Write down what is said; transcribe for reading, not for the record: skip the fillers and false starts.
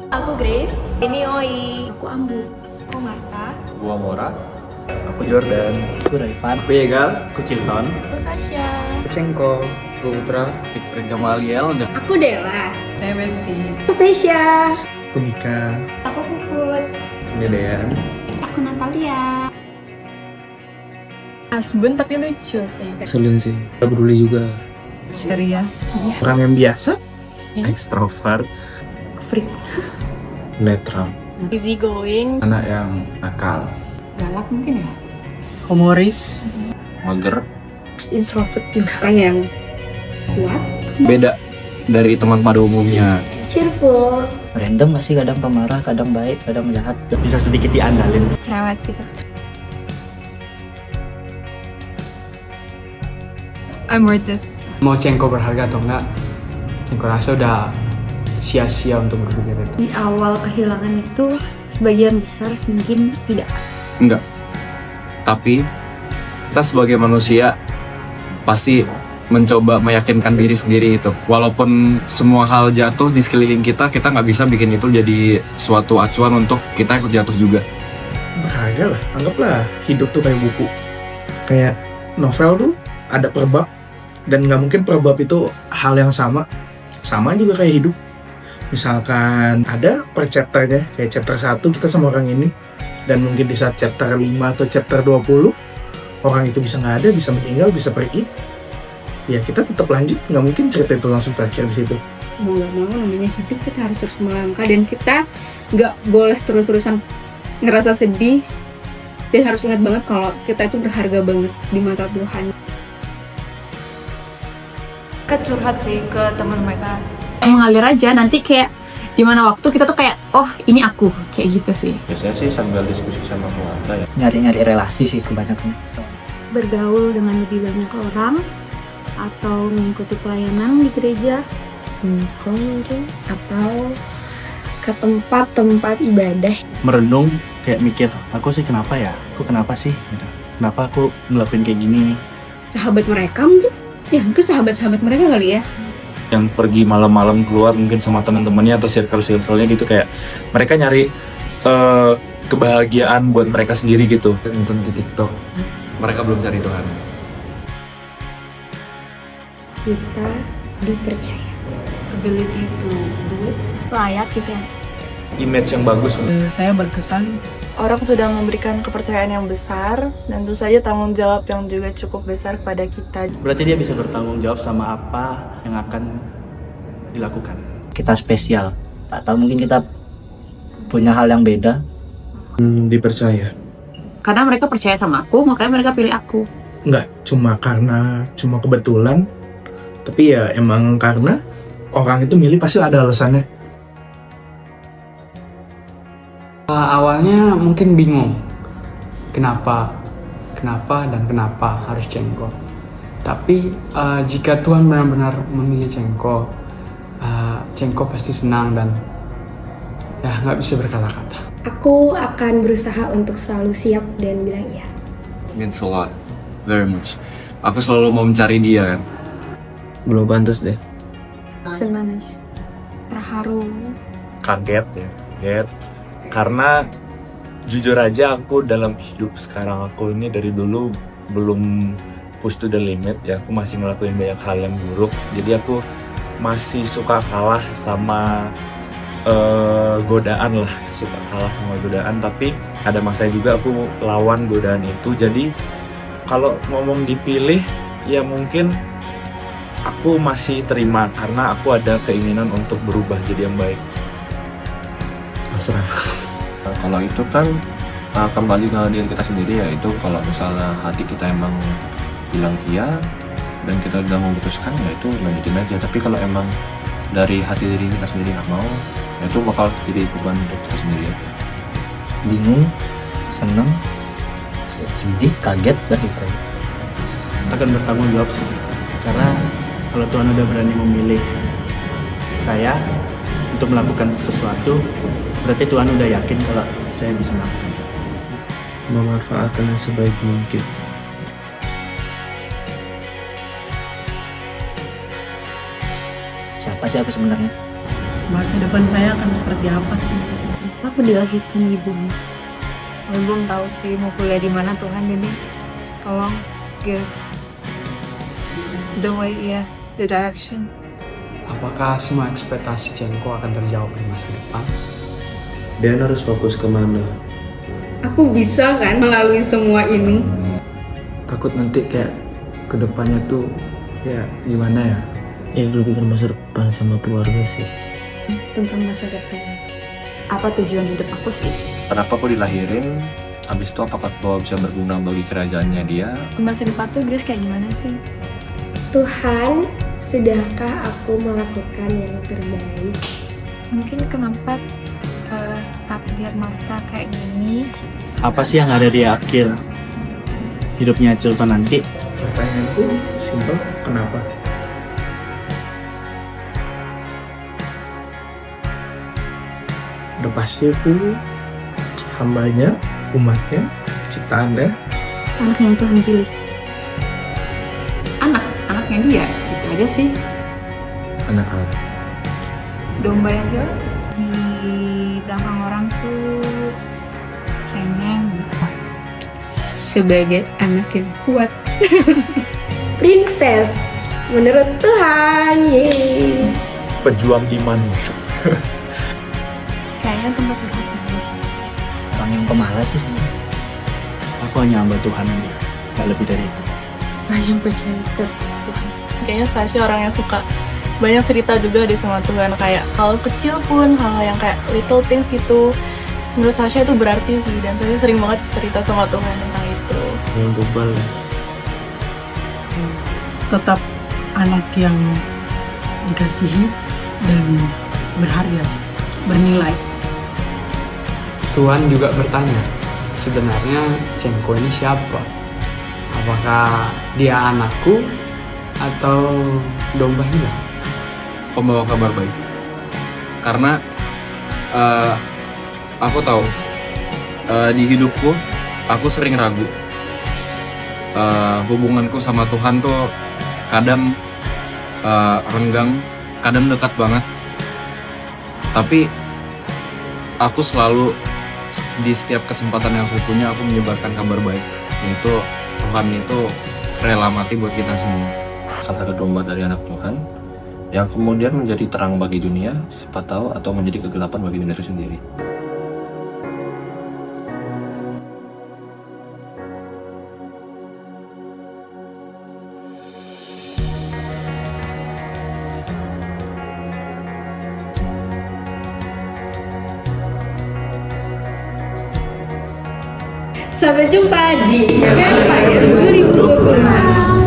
Aku Grace. Ini Oi. Aku Ambu. Aku Marta. Gua Mora. Aku Jordan. Aku Raifan. Aku Yegal. Aku Cilton. Aku Sasha. Aku Cengko. Aku Putra. Ikfrid Gamaliel. Aku Dela. Saya Besti. Aku Pesya. Aku Mika. Aku Puput. Ini Dean. Aku Natalia. Asbun tapi lucu sih. Selin sih. Gak peduli juga. Ceria. Orang yang biasa. Ekstrovert. Freak. Netral. Easy going. Anak yang nakal. Galak mungkin ya. Humoris. Mager. Introvert juga. Orang yang kuat. Beda dari teman pada umumnya. Cheerful. Random gak sih? Kadang pemarah, kadang baik, kadang jahat. Bisa sedikit diandalin. Cerewet gitu. I'm worth it. Mau Cengko berharga atau enggak, Cengko rasa udah sia-sia untuk berpikir itu. Di awal kehilangan itu sebagian besar mungkin tidak. Enggak. Tapi kita sebagai manusia pasti mencoba meyakinkan diri sendiri itu. Walaupun semua hal jatuh di sekeliling kita nggak bisa bikin itu jadi suatu acuan untuk kita ikut jatuh juga. Berharga lah, anggaplah hidup tuh kayak buku, kayak novel tuh ada per bab, dan nggak mungkin per bab itu hal yang sama juga kayak hidup. Misalkan ada per chapternya, kayak chapter 1 kita sama orang ini, dan mungkin di saat chapter 5 atau chapter 20 orang itu bisa nggak ada, bisa meninggal, bisa pergi, ya kita tetap lanjut, nggak mungkin cerita itu langsung berakhir di situ. Mau nggak mau namanya hidup, kita harus terus melangkah dan kita nggak boleh terus-terusan ngerasa sedih, dan harus ingat banget kalau kita itu berharga banget di mata Tuhan. Curhat sih ke teman mereka, mengalir aja, nanti kayak di mana waktu kita tuh kayak oh ini aku, kayak gitu sih. Biasanya sih sambil diskusi sama keluarga ya. Nyari-nyari relasi sih kebanyakan. Bergaul dengan lebih banyak orang atau mengikuti pelayanan di gereja, Mungkin. Atau ke tempat-tempat ibadah. Merenung, kayak mikir, aku sih kenapa ya? Aku kenapa sih? Kenapa aku ngelakuin kayak gini? sahabat mereka mungkin ya, mungkin sahabat-sahabat mereka kali ya. Yang pergi malam-malam keluar mungkin sama teman-temannya atau circle-circle-nya gitu, kayak mereka nyari kebahagiaan buat mereka sendiri gitu. Nonton di TikTok. Mereka belum cari Tuhan. Kita dipercaya, ability to do it, Layak gitu ya. Image yang bagus. Saya berkesan. Orang sudah memberikan kepercayaan yang besar dan tentu saja tanggung jawab yang juga cukup besar pada kita. Berarti dia bisa bertanggung jawab sama apa yang akan dilakukan. Kita spesial. Atau mungkin kita punya hal yang beda. Dipercaya. karena mereka percaya sama aku, makanya mereka pilih aku. Nggak cuma kebetulan, tapi ya emang karena orang itu milih pasti ada alasannya. Awalnya mungkin bingung, kenapa harus Cengko. Tapi jika Tuhan benar-benar memilih Cengko, Cengko pasti senang dan ya nggak bisa berkata-kata. Aku akan berusaha untuk selalu siap dan bilang iya. Means a lot, very much. Aku selalu mau mencari dia kan. Belum pantas deh. Senang, terharu. Kaget ya, kaget. Karena jujur aja aku dalam hidup sekarang aku ini dari dulu belum push to the limit ya. Aku masih ngelakuin banyak hal yang buruk. Jadi aku masih suka kalah sama godaan lah, suka kalah sama godaan. Tapi ada masa juga aku lawan godaan itu. Jadi kalau ngomong dipilih ya mungkin aku masih terima karena aku ada keinginan untuk berubah jadi yang baik. Pasrah. Kalau itu kan kembali ke diri kita sendiri ya. Itu kalau misalnya hati kita emang bilang iya dan kita udah memutuskan ya itu lanjutin aja. Tapi kalau emang dari hati diri kita sendiri nggak mau, ya itu bakal jadi beban untuk kita sendiri aja. Bingung, seneng, sedih, kaget, dan gitu. Akan bertanggung jawab sih, karena kalau Tuhan udah berani memilih saya untuk melakukan sesuatu, berarti Tuhan udah yakin kalau saya bisa melakukan. Memanfaatkannya sebaik mungkin. Siapa sih aku sebenarnya? masa depan saya akan seperti apa sih? Aku dilahirkan di bumi. Aku belum tahu sih mau kuliah di mana Tuhan, jadi tolong give the way, the direction. Apakah semua ekspektasi Cengko akan terjawab di masa depan? Dan harus fokus kemana? Aku bisa kan melalui semua ini? Takut nanti kayak kedepannya tuh ya gimana ya? Ya lebih ke masa depan sama keluarga sih. Tentang masa depan. Apa tujuan hidup aku sih? Kenapa aku dilahirin? Habis itu apakah aku bisa berguna bagi kerajaannya dia? Di masa depan tuh Grace kayak gimana sih? Tuhan, sudahkah aku melakukan yang terbaik? Mungkin kenapa takdir Marta kayak gini? Apa sih yang ada di akhir hidupnya Chilton nanti? Pertanyaanku simpel, kenapa? Udah pasti aku hambanya, umatnya, ciptaannya. Anak yang Tuhan pilih. Anaknya dia, itu aja sih. Anak A. Domba yang gelap di belakang orang tuh cengeng. Sebagai anak yang kuat. Princess, menurut Tuhan, yeay. Pejuang iman. Kayaknya tempat curhat dulu. Orang yang pemalas sih sebenarnya. Aku hanya hamba Tuhan aja, gak lebih dari itu. Orang yang percaya ke Tuhan. Kayaknya Sasha orang yang suka banyak cerita juga di sama Tuhan, kayak hal kecil pun, hal-hal yang kayak little things gitu. Menurut Sasha itu berarti sih, dan Sasha sering banget cerita sama Tuhan tentang itu. Yang bebal. Tetap anak yang dikasihi dan berharga, bernilai. Tuhan juga bertanya, sebenarnya Cengko ini siapa? Apakah dia anakku atau domba hilang? Pembawa kabar baik. Karena aku tahu di hidupku aku sering ragu. Hubunganku sama Tuhan tuh kadang renggang, kadang dekat banget. Tapi aku selalu di setiap kesempatan yang aku punya aku menyebarkan kabar baik, yaitu Tuhan itu rela mati buat kita semua. Salah satu domba dari anak Tuhan yang kemudian menjadi terang bagi dunia, siapa tahu, atau menjadi kegelapan bagi dunia itu sendiri. Sampai jumpa di Campfire 2026.